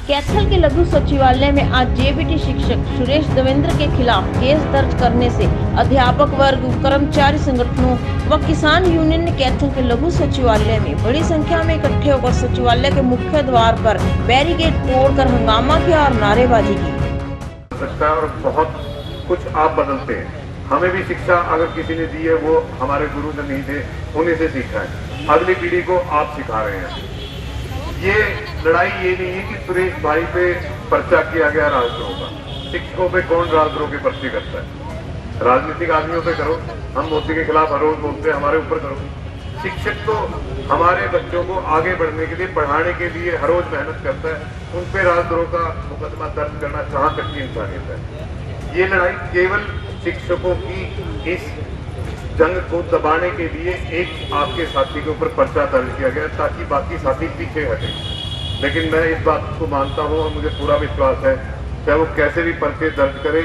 कैथल के लघु सचिवालय में आज जेबीटी शिक्षक सुरेश देवेंद्र के खिलाफ केस दर्ज करने से अध्यापक वर्ग, कर्मचारी संगठनों व किसान यूनियन ने कैथल के लघु सचिवालय में बड़ी संख्या में इकट्ठे होकर सचिवालय के मुख्य द्वार पर बैरिकेड तोड़कर हंगामा किया और नारेबाजी की। सकता है और बहुत कुछ आप बदलते हैं। हमें भी शिक्षा अगर किसी ने दी है वो हमारे गुरुजन नहीं थे, उन्हीं से सीखा है। अगली पीढ़ी को आप सिखा रहे हैं। ये लड़ाई ये नहीं है कि सुरेश भाई पे पर्चा किया गया राजद्रोह का। शिक्षकों पे कौन राजद्रोह की पर्ची करता है? राजनीतिक आदमियों पे करो। हम मोदी के खिलाफ हर रोज बोलते हैं, हमारे ऊपर करो। शिक्षक तो हमारे बच्चों को आगे बढ़ने के लिए, पढ़ाने के लिए हर रोज मेहनत करता है। उन पे राजद्रोह का मुकदमा दर्ज करना कहाँ तक की इंसानियत है? ये लड़ाई केवल शिक्षकों की इस जंग को दबाने के लिए एक आपके साथी के ऊपर पर्चा दर्ज किया गया ताकि बाकी साथी पीछे हटे। लेकिन मैं इस बात को मानता हूँ और मुझे पूरा विश्वास है, चाहे वो कैसे भी पर्चे दर्ज करे,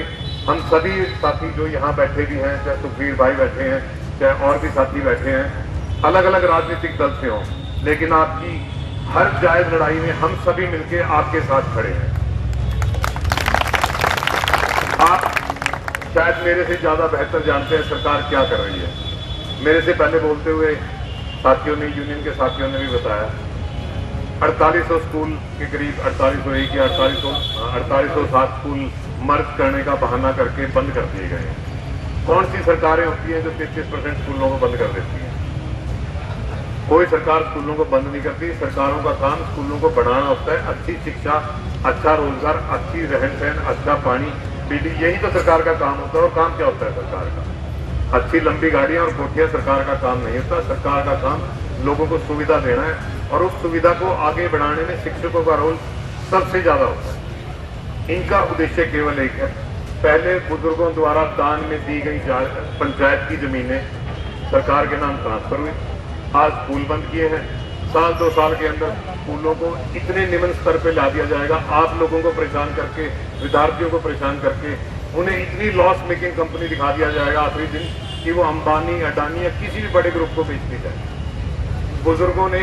हम सभी साथी जो यहाँ बैठे भी हैं, चाहे सुखबीर भाई बैठे हैं, चाहे और भी साथी बैठे हैं, अलग अलग राजनीतिक दल से हों, लेकिन आपकी हर जायज लड़ाई में हम सभी मिलकर आपके साथ खड़े हैं। आप शायद मेरे से ज्यादा बेहतर जानते हैं सरकार क्या कर रही है। मेरे से पहले बोलते हुए साथियों ने, यूनियन के साथियों ने भी बताया, 4800 स्कूल के करीब 4801 या 4807 स्कूल मर्ज करने का बहाना करके बंद कर दिए गए हैं। कौन सी सरकारें होती हैं जो 33% स्कूलों को बंद कर देती हैं? कोई सरकार स्कूलों को बंद नहीं करती। सरकारों का काम स्कूलों को बढ़ाना होता है। अच्छी शिक्षा, अच्छा रोजगार, अच्छी रहन सहन, अच्छा पानी, यही तो सरकार का काम होता है। और काम क्या होता है सरकार का? अच्छी लंबी गाड़ियां और कोठियां सरकार का काम नहीं होता। सरकार का काम लोगों को सुविधा देना है और उस सुविधा को आगे बढ़ाने में शिक्षकों का रोल सबसे ज्यादा होता है। इनका उद्देश्य केवल एक है, पहले बुजुर्गों द्वारा दान में दी गई पंचायत की जमीनें सरकार के नाम ट्रांसफर हुई, आज स्कूल बंद किए हैं। साल 2 साल के अंदर स्कूलों को इतने निम्न स्तर पे ला दिया जाएगा, आप लोगों को परेशान करके, विद्यार्थियों को परेशान करके, उन्हें इतनी लॉस मेकिंग कंपनी दिखा दिया जाएगा आखिरी दिन कि वो अंबानी, अडानी या किसी भी बड़े ग्रुप को बेच दी जाए। बुजुर्गों ने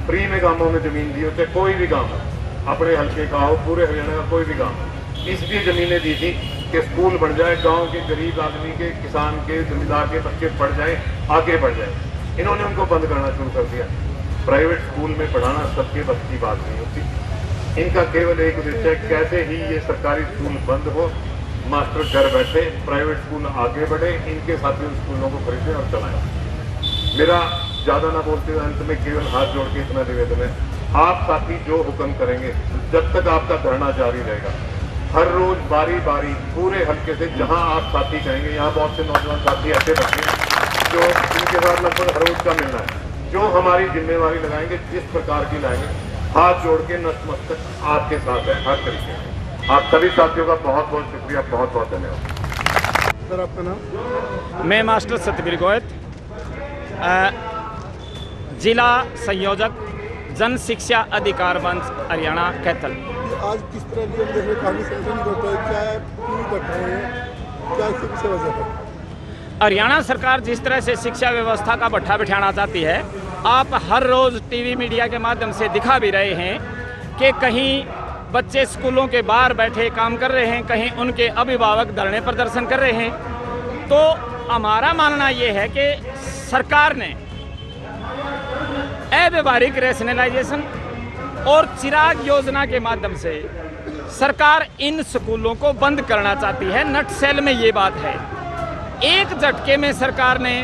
फ्री में गांवों में जमीन दी, उसे कोई भी गांव हो, अपने हल्के का हो, पूरे हरियाणा का कोई भी गांव हो, इसलिए जमीनें दी थी कि स्कूल बन जाए, गाँव के गरीब आदमी के, किसान के, जमींदार के बच्चे पढ़ जाए, आगे बढ़ जाए। इन्होंने उनको बंद करना शुरू कर दिया। प्राइवेट स्कूल में पढ़ाना सबके बस की बात नहीं होती। इनका केवल एक उद्देश्य है, कैसे ही ये सरकारी स्कूल बंद हो, मास्टर घर बैठे, प्राइवेट स्कूल आगे बढ़े, इनके साथी उन स्कूलों को खरीदें और चलाएं। मेरा ज्यादा ना बोलते हुए अंत में केवल हाथ जोड़ के इतना निवेदन है, आप साथी जो हुक्म करेंगे, जब तक आपका धरना जारी रहेगा, हर रोज बारी बारी पूरे हल्के से जहां आप साथी कहेंगे, यहाँ बहुत से नौजवान साथी ऐसे बैठे हैं जो इनके साथ लगभग हर रोज का मिलना है, जो हमारी जिम्मेवारी लगाएंगे, जिस प्रकार की लाएंगे, हाथ जोड़ के नतमस्तक आपके साथ है हर तरीके से। आप सभी साथियों का बहुत बहुत शुक्रिया, बहुत बहुत धन्यवाद। सर आपका नाम? मैं मास्टर सतबीर गोयत, जिला संयोजक जन शिक्षा अधिकार मंच हरियाणा कैथल। आज किस तरह की हम देख रहे काफी संगठन होता है, क्या क्यों कर रहे हैं, क्या इसकी पीछे वजह है? हरियाणा सरकार जिस तरह से शिक्षा व्यवस्था का भट्ठा बिठाना चाहती है, आप हर रोज़ टीवी मीडिया के माध्यम से दिखा भी रहे हैं कि कहीं बच्चे स्कूलों के बाहर बैठे काम कर रहे हैं, कहीं उनके अभिभावक धरने प्रदर्शन कर रहे हैं। तो हमारा मानना ये है कि सरकार ने अव्यवहारिक रैशनलाइजेशन और चिराग योजना के माध्यम से सरकार इन स्कूलों को बंद करना चाहती है। नटसेल में ये बात है। एक झटके में सरकार ने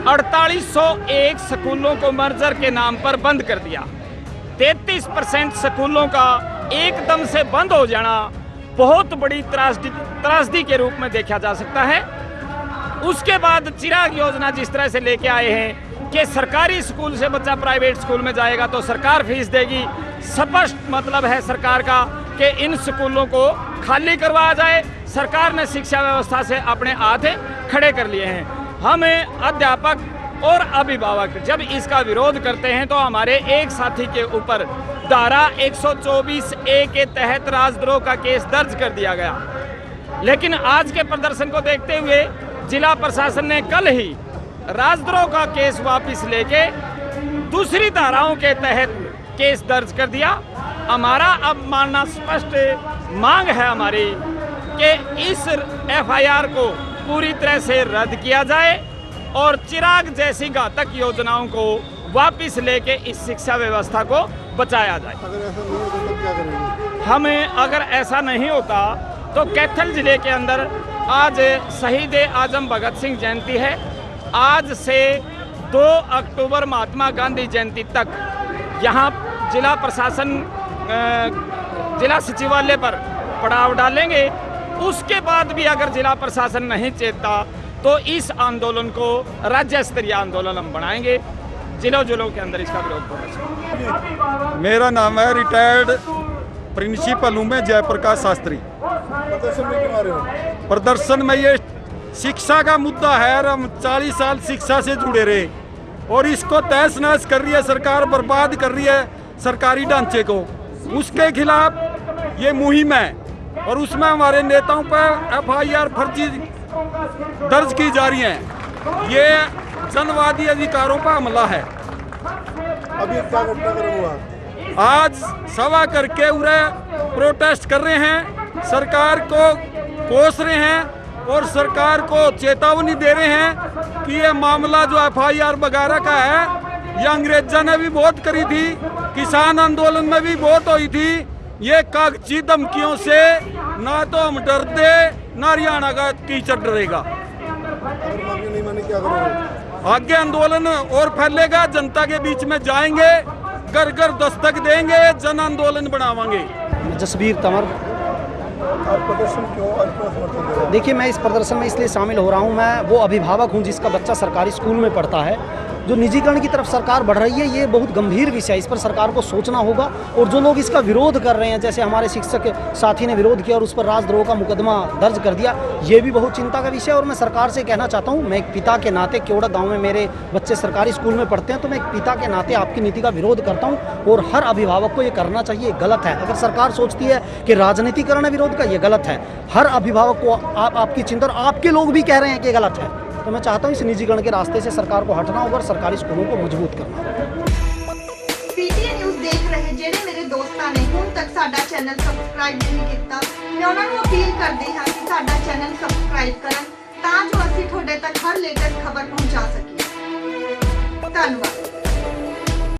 4801 स्कूलों को मर्जर के नाम पर बंद कर दिया। 33% स्कूलों का एकदम से बंद हो जाना बहुत बड़ी त्रासदी के रूप में देखा जा सकता है। उसके बाद चिराग योजना जिस तरह से लेके आए हैं कि सरकारी स्कूल से बच्चा प्राइवेट स्कूल में जाएगा तो सरकार फीस देगी, स्पष्ट मतलब है सरकार का कि इन स्कूलों को खाली करवाया जाए। सरकार ने शिक्षा व्यवस्था से अपने हाथ खड़े कर लिए हैं। हमें अध्यापक और अभिभावक जब इसका विरोध करते हैं तो हमारे एक साथी के ऊपर धारा 124A के तहत राजद्रोह का केस दर्ज कर दिया गया। लेकिन आज के प्रदर्शन को देखते हुए जिला प्रशासन ने कल ही राजद्रोह का केस वापस लेके दूसरी धाराओं के तहत केस दर्ज कर दिया हमारा अब मानना स्पष्ट मांग है हमारी कि इस एफआईआर को पूरी तरह से रद्द किया जाए और चिराग जैसी घातक योजनाओं को वापस लेके इस शिक्षा व्यवस्था को बचाया जाए। अगर ऐसा नहीं होता तो क्या करेंगे? हमें अगर ऐसा नहीं होता तो कैथल जिले के अंदर आज शहीद आजम भगत सिंह जयंती है। आज से 2 अक्टूबर महात्मा गांधी जयंती तक यहाँ जिला प्रशासन जिला सचिवालय पर पड़ाव डालेंगे। उसके बाद भी अगर जिला प्रशासन नहीं चेतता तो इस आंदोलन को राज्य स्तरीय आंदोलन हम बनाएंगे। जिलों जिलों के अंदर इसका विरोध होगा। मेरा नाम है रिटायर्ड प्रिंसिपल हूँ मैं जयप्रकाश शास्त्री। प्रदर्शन में क्यों आ रहे हो? प्रदर्शन में ये शिक्षा का मुद्दा है और हम 40 साल शिक्षा से जुड़े रहे और इसको तहस नहस कर रही है सरकार, बर्बाद कर रही है सरकारी ढांचे को। उसके खिलाफ ये मुहिम है और उसमें हमारे नेताओं पर एफआईआर फर्जी दर्ज की जा रही है। ये जनवादी अधिकारों पर हमला है। अभी क्या घटनाक्रम हुआ? आज सभा करके उरे प्रोटेस्ट कर रहे हैं, सरकार को कोस रहे हैं और सरकार को चेतावनी दे रहे हैं कि ये मामला जो एफआईआर वगैरह का है ये अंग्रेजों ने भी बहुत करी थी, किसान आंदोलन में भी बहुत हुई थी। ये कागजी धमकियों से ना तो हम डरते ना हरियाणा का टीचर डरेगा। अगर मांगे नहीं माने क्या करोगे? आगे आंदोलन और फैलेगा, जनता के बीच में जाएंगे, घर घर दस्तक देंगे, जन आंदोलन बनावांगे। जसबीर तंवर। आप प्रदर्शन क्यों समर्थन दे रहे हैं? देखिए, मैं इस प्रदर्शन में इसलिए शामिल हो रहा हूँ, मैं वो अभिभावक हूँ जिसका बच्चा सरकारी स्कूल में पढ़ता है। जो निजीकरण की तरफ सरकार बढ़ रही है ये बहुत गंभीर विषय है, इस पर सरकार को सोचना होगा। और जो लोग इसका विरोध कर रहे हैं, जैसे हमारे शिक्षक साथी ने विरोध किया और उस पर राजद्रोह का मुकदमा दर्ज कर दिया, ये भी बहुत चिंता का विषय है। और मैं सरकार से कहना चाहता हूँ, मैं एक पिता के नाते, केवड़ा गाँव में मेरे बच्चे सरकारी स्कूल में पढ़ते हैं, तो मैं एक पिता के नाते आपकी नीति का विरोध करता हूँ और हर अभिभावक को ये करना चाहिए। गलत है अगर सरकार सोचती है कि राजनीतिकरण है विरोध का, ये गलत है। हर अभिभावक को आपकी चिंता, और आपके लोग भी कह रहे हैं कि गलत है। तो मैं चाहता हूँ इस निजीकरण के रास्ते से सरकार को हटना होगा और सरकारी स्कूलों को मजबूत करना होगा। पीटीए न्यूज़ देख रहे ਜਿਹੜੇ ਮੇਰੇ ਦੋਸਤਾਂ ਨੇ ਹੁਣ ਤੱਕ ਸਾਡਾ ਚੈਨਲ ਸਬਸਕ੍ਰਾਈਬ ਨਹੀਂ ਕੀਤਾ, ਮੈਂ ਉਹਨਾਂ ਨੂੰ ਅਪੀਲ ਕਰਦੀ ਹਾਂ ਕਿ ਸਾਡਾ ਚੈਨਲ ਸਬਸਕ੍ਰਾਈਬ ਕਰਨ ਤਾਂ ਜੋ ਅਸੀਂ ਤੁਹਾਡੇ ਤੱਕ ਹਰ ਲੇਟੈਸਟ ਖਬਰ ਪਹੁੰਚਾ ਸਕੀਏ। ਧੰਨਵਾਦ।